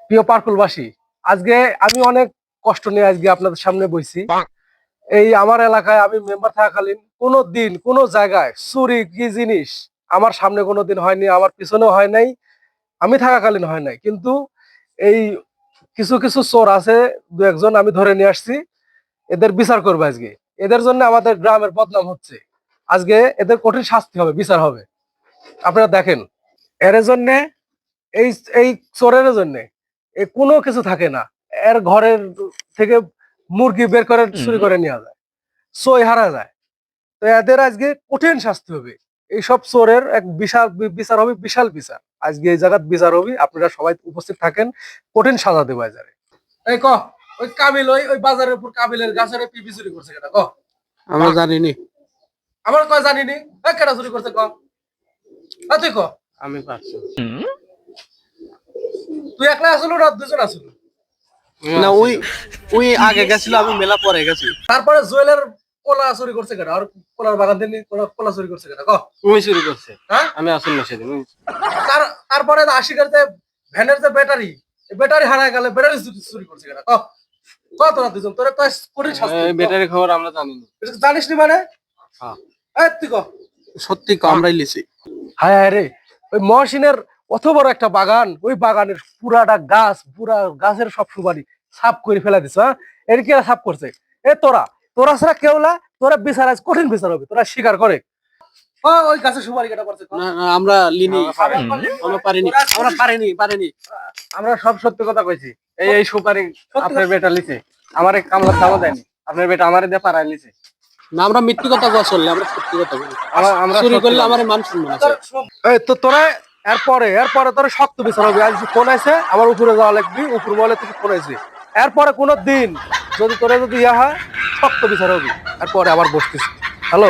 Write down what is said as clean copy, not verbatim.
প্রিয় পার্কুলবাসী, আজকে আমি অনেক কষ্ট নিয়ে আজকে আপনাদের সামনে বইছি। এই আমার এলাকায় আমি মেম্বার থাকাকালীন কোনো দিন কোনো জায়গায় চুরি কি জিনিস আমার সামনে কোনো দিন হয়নি, আমার পিছনেও হয় নাই, আমি থাকাকালীন হয় নাই। কিন্তু এই কিছু কিছু চোর আছে, দু একজন আমি ধরে নিয়ে আসছি, এদের বিচার করবো আজকে। এদের জন্য আমাদের গ্রামের বদনাম হচ্ছে। আজকে এদের কঠিন শাস্তি হবে, বিচার হবে। আপনারা দেখেন, এর জন্য এই এই চোরের জন্য কোনো কিছু থাকে না। এর ঘরের থেকে মুরগি বের করে চুরি করে নেওয়া যায়, সই হারা যায়। তো এদের আজকে কঠিন শাস্তি হবে। এইসব চোরের এক বিশাল বিচার হবে, বিশাল বিচার আজকে এই জায়গায় বিচার হবে। আপনারা সবাই উপস্থিত থাকেন, কঠিন সাজা দেবো বাজারে। এই ক, ওই কাবিল ওই ওই বাজারের উপর কাবিলের গাছের পিপি চুরি করছে কেটা ক? আমরা জানিনি। আমার কয় জানিনি, কেটা চুরি করছে ক? তুই ক। আমি পারছি তুই একলা আসলো না দুজন আসলো? না, ওই ওই আগে গেছিল, আমি মেলা পরে গেছি। তারপরে জুয়েলের কলা চুরি করছে কেটা? আর কলার বাগান থেকে কলা চুরি করছে কেটা ক? ওই চুরি করছে, হ্যাঁ আমি আসল না সেদিন। তারপরে আশিকের যে ভ্যানের যে ব্যাটারি, ব্যাটারি হারায় গেলে ব্যাটারি চুরি করছে কেটা ক? ক তোরা দুজন, তোরা তো কঠিন শাস্তি। ব্যাটারি খবর আমরা জানি না। জানিস নি মানে? হ্যাঁ, এই তুই ক। সত্যি আমরাই লিছি। হায় হায় রে, ওই মহসিনের অত বড় একটা বাগান, ওই বাগানের পুরাটা গাছ, পুরা গাছের সব সুপারি সাফ করে ফেলা দিছ। হ্যাঁ, এর কি সাফ করছে? এ তোরা তোরা ছাড়া কেউ না, তোরা বিচার আজ কঠিন বিচার হবে, তোরা স্বীকার করে। ওই গাছের সুপারি কেটা করছে? না না, আমরা লিনি, আমরা পারিনি, আমরা পারিনি। আমরা সব সত্যি কথা কইছি। এই এই সুপারি আপনার বেটা লিছে, আমারে কামলার দামও দেয়নি। আপনার বেটা আমারে দিয়ে পাড়ায় লিছে। না, আমরা মিথ্যে কথা কওয়া চললে, আমরা সত্যি কথা বলি। আমরা চুরি করলে আমার মান সম্মান আছে। এই তো তোরা এরপরে তোরা শক্ত বিচার হবে। আজ ফোন আছে, আমার উপরে যাওয়া লাগবে, উপর মহলে থেকে ফোন আছে। এরপরে কোনো দিন যদি তোরা যদি ইয়া হয়, শক্ত বিচার হবে। এরপরে আবার বসতেছি। হ্যালো।